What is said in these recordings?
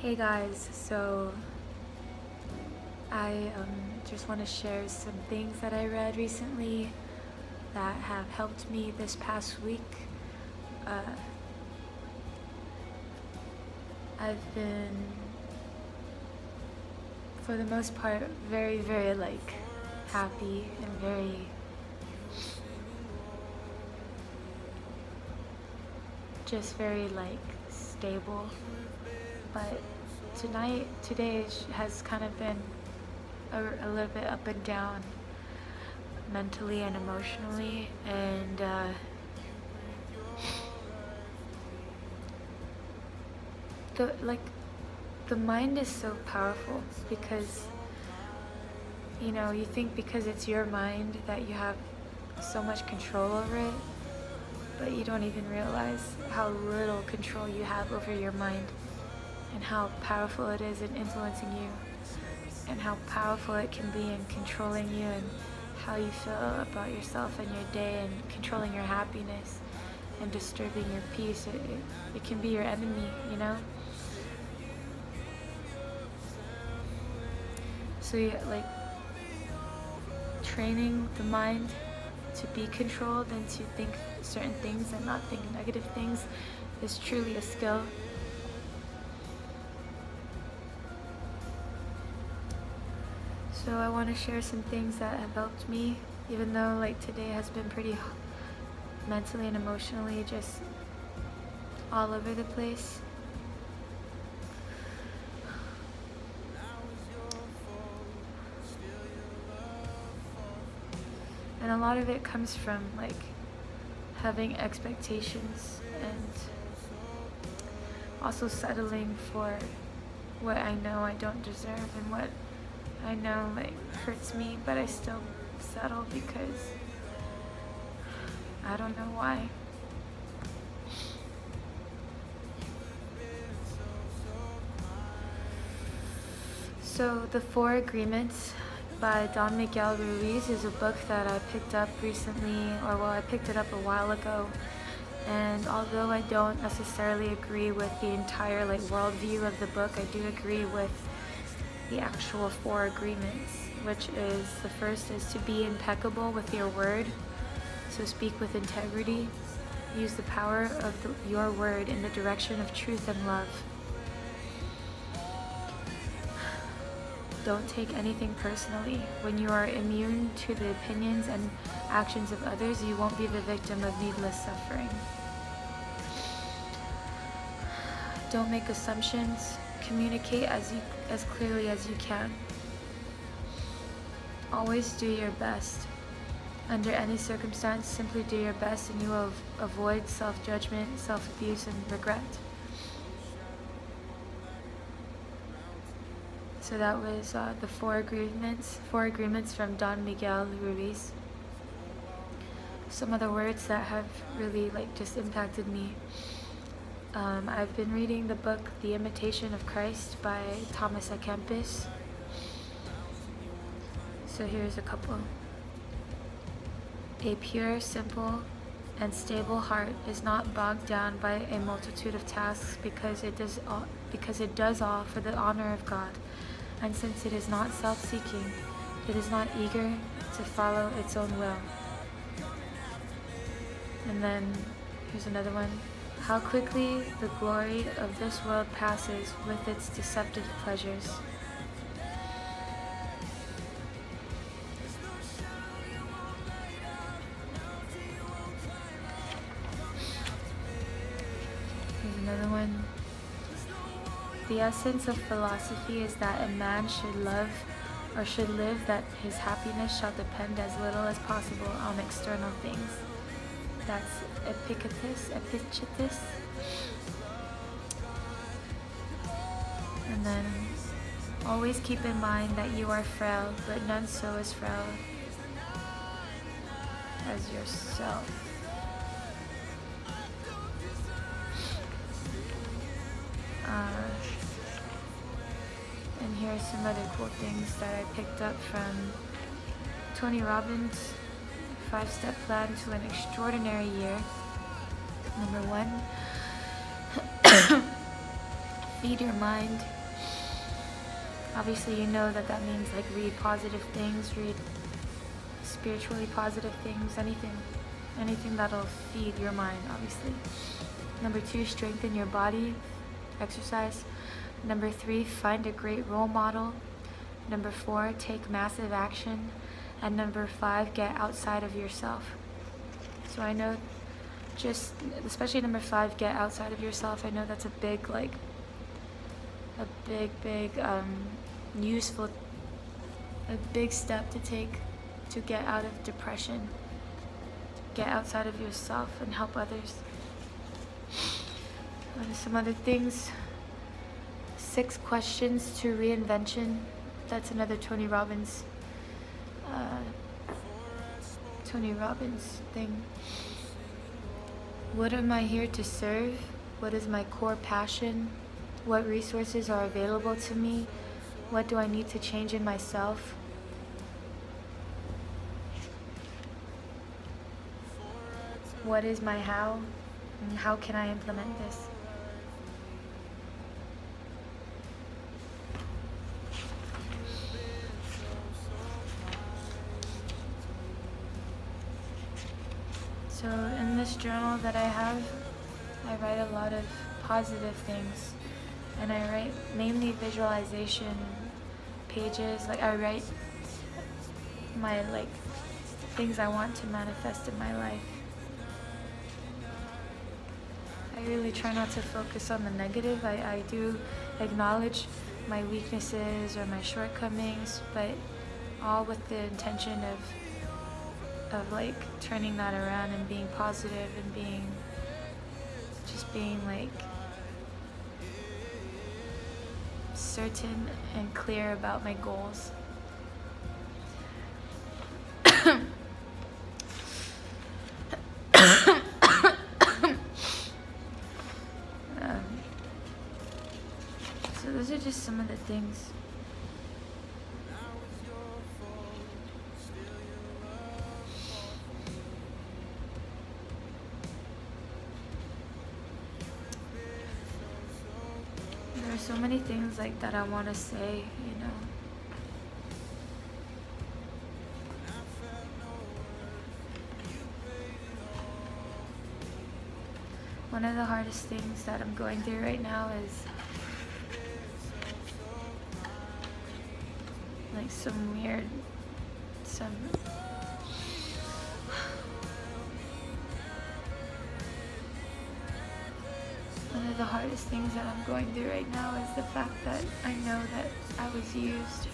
Hey guys, so I just want to share some things that I read recently that have helped me this past week. Uh, I've been, for the most part, very, very happy and very stable. But today has kind of been a little bit up and down mentally and emotionally, and the mind is so powerful because you think because it's your mind that you have so much control over it, but you don't even realize how little control you have over your mind and how powerful it is in influencing you and how powerful it can be in controlling you and how you feel about yourself and your day and controlling your happiness and disturbing your peace. It can be your enemy, So training the mind to be controlled and to think certain things and not think negative things is truly a skill. So I want to share some things that have helped me, even though today has been pretty mentally and emotionally just all over the place. And a lot of it comes from having expectations and also settling for what I know I don't deserve and what I know hurts me, but I still settle because I don't know why. So The Four Agreements by Don Miguel Ruiz is a book that I picked up recently, I picked it up a while ago. And although I don't necessarily agree with the entire worldview of the book, I do agree with the actual four agreements, which is the first is to be impeccable with your word, so speak with integrity, use the power of your word in the direction of truth and love. Don't take anything personally. When you are immune to the opinions and actions of others, you won't be the victim of needless suffering. Don't make assumptions. Communicate as clearly as you can. Always do your best. Under any circumstance, simply do your best and you will avoid self-judgment, self-abuse, and regret. So that was the four agreements from Don Miguel Ruiz. Some of the words that have really just impacted me. I've been reading the book The Imitation of Christ by Thomas A. Kempis. So here's a couple. A pure, simple, and stable heart is not bogged down by a multitude of tasks because it does all for the honor of God. And since it is not self-seeking, it is not eager to follow its own will. And then here's another one. How quickly the glory of this world passes with its deceptive pleasures. Here's another one. The essence of philosophy is that a man should live that his happiness shall depend as little as possible on external things. That's Epictetus. And then, always keep in mind that you are frail, but none so as frail as yourself. And here are some other cool things that I picked up from Tony Robbins' 5-step plan to an extraordinary year. Number 1, feed your mind Obviously, you know that that means like read positive things, read spiritually positive things, anything that'll feed your mind, obviously. Number 2, strengthen your body, exercise. Number 3, find a great role model. Number 4, take massive action. And number 5, get outside of yourself. So I know just, especially number 5, get outside of yourself. I know that's a big, like, useful, a big step to take to get out of depression. Get outside of yourself and help others. Some other things. 6 questions to reinvention. That's another Tony Robbins thing. What am I here to serve? What is my core passion? What resources are available to me? What do I need to change in myself? What is my how? And how can I implement this? So in this journal that I have, I write a lot of positive things, and I write mainly visualization pages. Like I write my things I want to manifest in my life. I really try not to focus on the negative. I do acknowledge my weaknesses or my shortcomings, but all with the intention of like turning that around and being positive and being like certain and clear about my goals. So those are just some of the things. There are so many things like that I want to say, you know. One of the hardest things that I'm going through right now is like one of the hardest things that I'm going through right now is the fact that I know that I was used.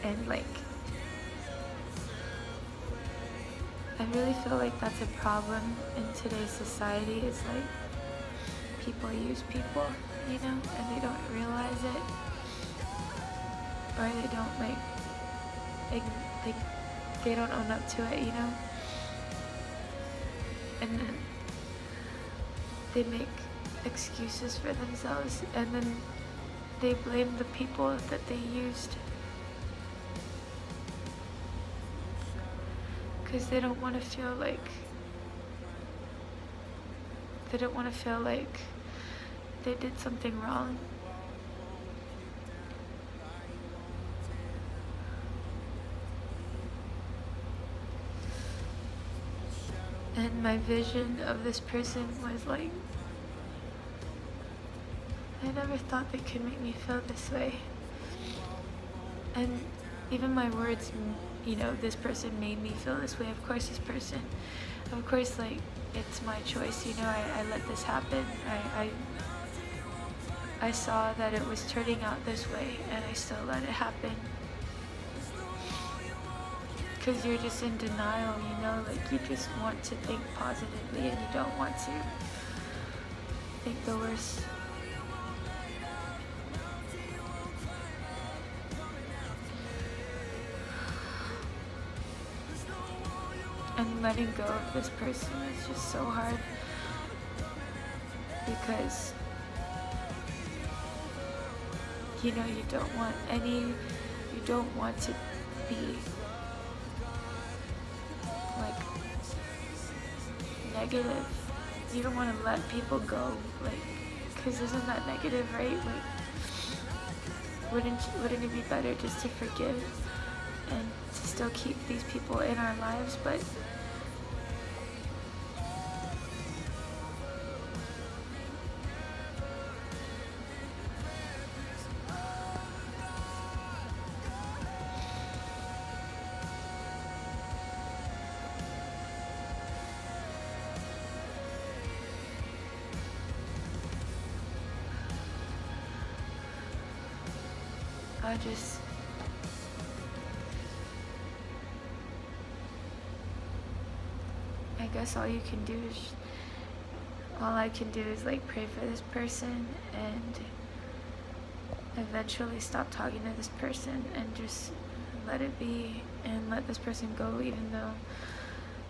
And like, I really feel like that's a problem in today's society. It's like people use people, you know, and they don't realize it, or they don't like they don't own up to it, you know. And then they make excuses for themselves, and then they blame the people that they used. Because they don't want to feel like they did something wrong. And my vision of this person was like, I never thought they could make me feel this way. And even my words, you know, this person made me feel this way. Of course, like, it's my choice, you know. I let this happen. I saw that it was turning out this way, and I still let it happen. Because you're just in denial, you know, like you just want to think positively and you don't want to think the worst. And letting go of this person is just so hard, because you know you don't want to be like negative. You don't want to let people go, like, because isn't that negative, right? Like, wouldn't it be better just to forgive and to still keep these people in our lives? But I guess all I can do is like pray for this person and eventually stop talking to this person and just let it be and let this person go, even though,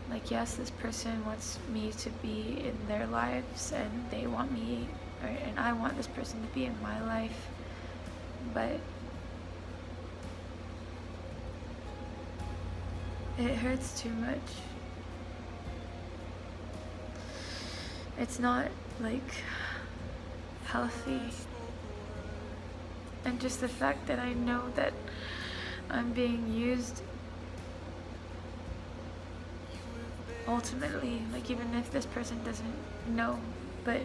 like, yes, this person wants me to be in their lives and they want me, and I want this person to be in my life, but it hurts too much. It's not, like, healthy. And just the fact that I know that I'm being used ultimately, like, even if this person doesn't know, but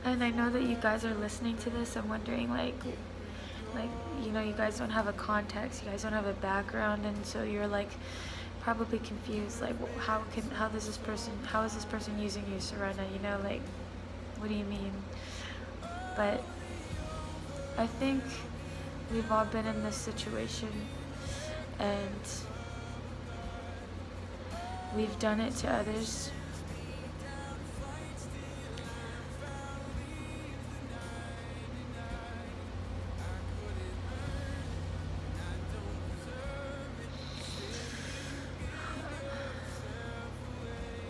and I know that you guys are listening to this. I'm wondering, like, you know, you guys don't have a context, you guys don't have a background, and so you're like probably confused, like, how is this person using you, Serena? You know, like, what do you mean? But I think we've all been in this situation, and we've done it to others.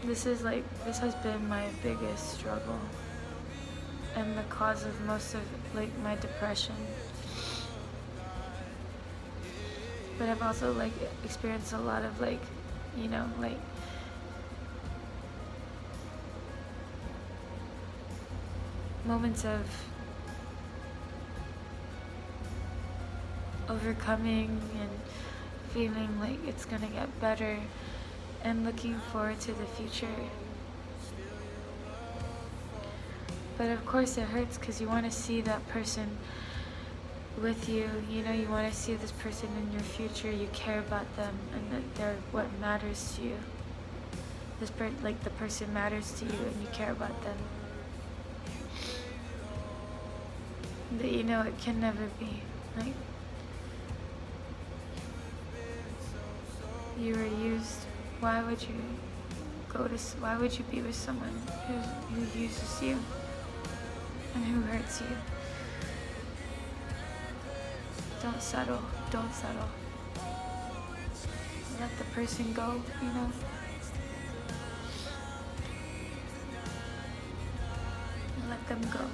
This has been my biggest struggle and the cause of most of, like, my depression. But I've also, like, experienced a lot of, like, you know, like, moments of overcoming and feeling like it's gonna get better and looking forward to the future. But of course it hurts because you want to see that person with you, you know, you want to see this person in your future, you care about them, and that they're what matters to you. Like, the person matters to you and you care about them. But you know it can never be. Like, you were used. Why would you be with someone who uses you and who hurts you? Don't settle. Let the person go, you know? Let them go.